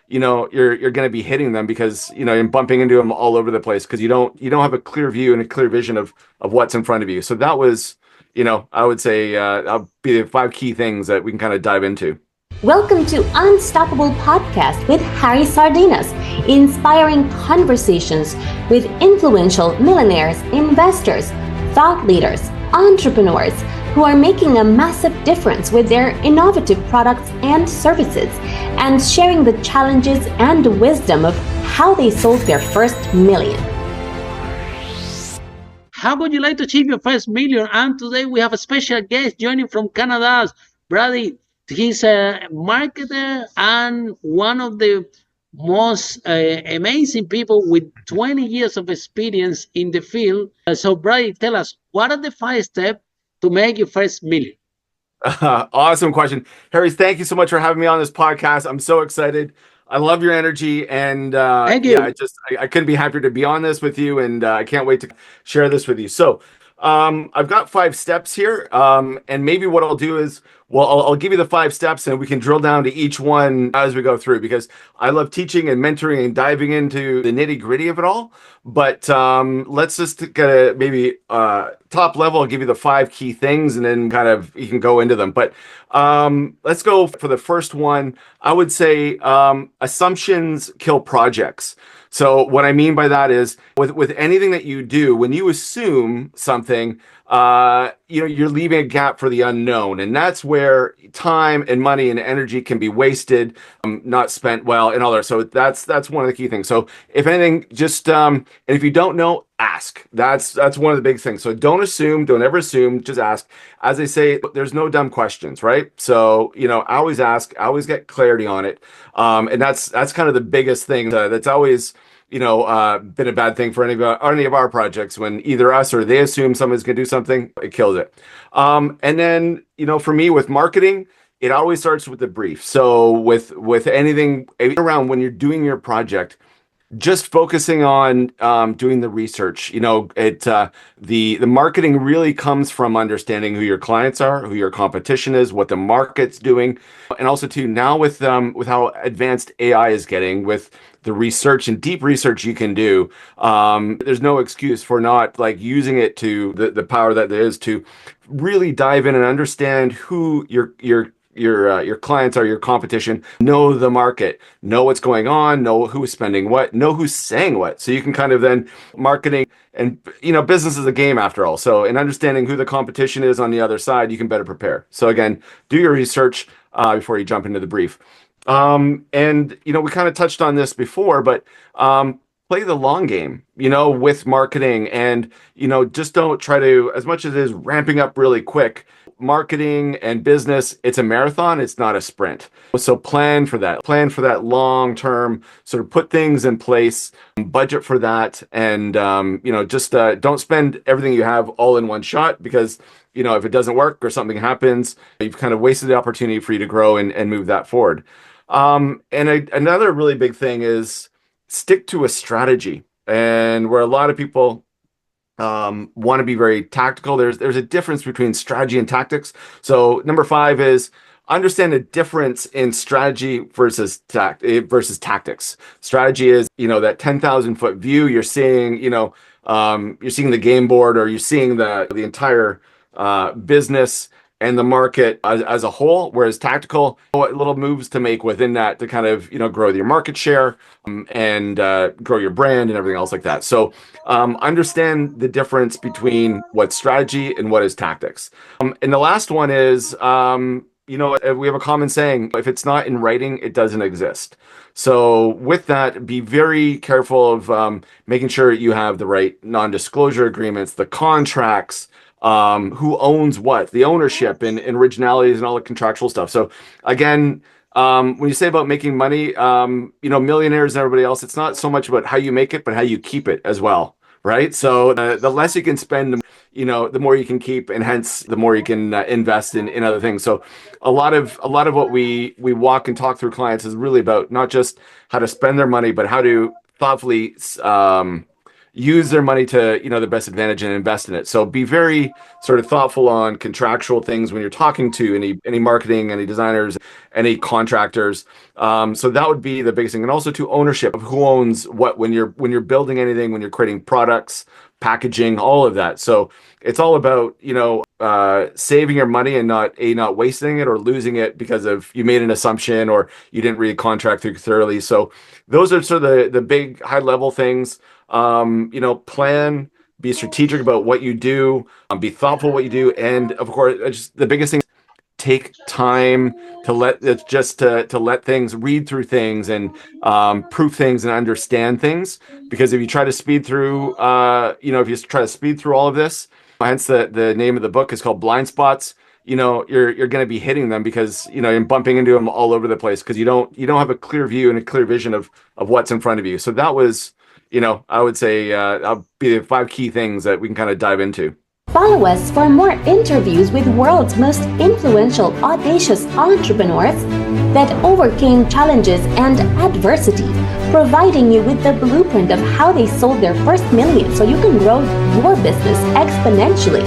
you're going to be hitting them because, you're bumping into them all over the place because you don't have a clear view and a clear vision of what's in front of you. So that was, I would say, that'll be the five key things that we can kind of dive into. Welcome to Unstoppable Podcast with Harry Sardinas, inspiring conversations with influential millionaires, investors, thought leaders, entrepreneurs who are making a massive difference with their innovative products and services, and sharing the challenges and wisdom of how they sold their first million. How would you like to achieve your first million? And today we have a special guest joining from Canada, Brady. He's a marketer and one of the most amazing people with 20 years of experience in the field. So, Brady, tell us, what are the 5 steps to make your first million? Awesome question. Harry, thank you so much for having me on this podcast. I'm so excited. I love your energy, and Thank you. yeah, I couldn't be happier to be on this with you, and I can't wait to share this with you. So, I've got 5 steps here, and maybe what I'll do is, well, I'll give you the 5 steps, and we can drill down to each one as we go through, because I love teaching and mentoring and diving into the nitty gritty of it all. But let's just get a maybe top level. I'll give you the 5 key things, and then kind of you can go into them. But let's go for the first one. I would say assumptions kill projects. So what I mean by that is with anything that you do, when you assume something, you're leaving a gap for the unknown, and that's where time and money and energy can be wasted, not spent well, and all that. So that's one of the key things. So if anything, just and if you don't know, ask. That's one of the big things. So don't ever assume, just ask. As they say, there's no dumb questions, right? So always ask, always get clarity on it, and that's kind of the biggest thing that's always been a bad thing for any of our projects. When either us or they assume someone's going to do something, it kills it. And then, for me with marketing, it always starts with the brief. So with anything around when you're doing your project, just focusing on doing the research. The marketing really comes from understanding who your clients are, who your competition is, what the market's doing, and also too now with how advanced AI is getting, with the research and deep research you can do. There's no excuse for not using it to the power that there is to really dive in and understand who your clients are, your competition, know the market, know what's going on, know who's spending what, know who's saying what. So you can kind of then marketing, and business is a game after all. So in understanding who the competition is on the other side, you can better prepare. So again, do your research before you jump into the brief. And we kind of touched on this before, but play the long game, with marketing, and just don't try to, as much as it is ramping up really quick. Marketing and business, it's a marathon, it's not a sprint. So plan for that long term, sort of put things in place, budget for that, and just don't spend everything you have all in one shot, because if it doesn't work or something happens, you've kind of wasted the opportunity for you to grow and move that forward. Another really big thing is stick to a strategy, and where a lot of people want to be very tactical. There's a difference between strategy and tactics. So number 5 is understand the difference in strategy versus tactics. Strategy is that 10,000 foot view. You're seeing you're seeing the game board, or you're seeing the entire business and the market as a whole, whereas tactical, what little moves to make within that to kind of grow your market share, and grow your brand and everything else like that. So understand the difference between what's strategy and what is tactics. And the last one is we have a common saying: if it's not in writing, it doesn't exist. So with that, be very careful of making sure you have the right non-disclosure agreements, the contracts, who owns what, the ownership and originalities and all the contractual stuff. So again, when you say about making money, millionaires and everybody else, it's not so much about how you make it, but how you keep it as well, right? So the less you can spend, the more you can keep, and hence the more you can invest in other things. So a lot of what we walk and talk through clients is really about not just how to spend their money, but how to thoughtfully use their money to, the best advantage and invest in it. So be very sort of thoughtful on contractual things when you're talking to any marketing, any designers, any contractors. So that would be the biggest thing. And also to ownership of who owns what when you're building anything, when you're creating products, packaging, all of that. So it's all about, saving your money and not wasting it or losing it because of you made an assumption or you didn't read a contract through thoroughly. So those are sort of the big high level things. Plan, be strategic about what you do, be thoughtful what you do, and of course, just the biggest thing, take time to let things read through things and proof things and understand things. Because if you try to speed through, if you try to speed through all of this, hence the name of the book is called Blind Spots. You're going to be hitting them because you're bumping into them all over the place because you don't have a clear view and a clear vision of what's in front of you. So that was, I would say that'll be the 5 key things that we can kind of dive into. Follow us for more interviews with world's most influential, audacious entrepreneurs that overcame challenges and adversity, providing you with the blueprint of how they sold their first million so you can grow your business exponentially.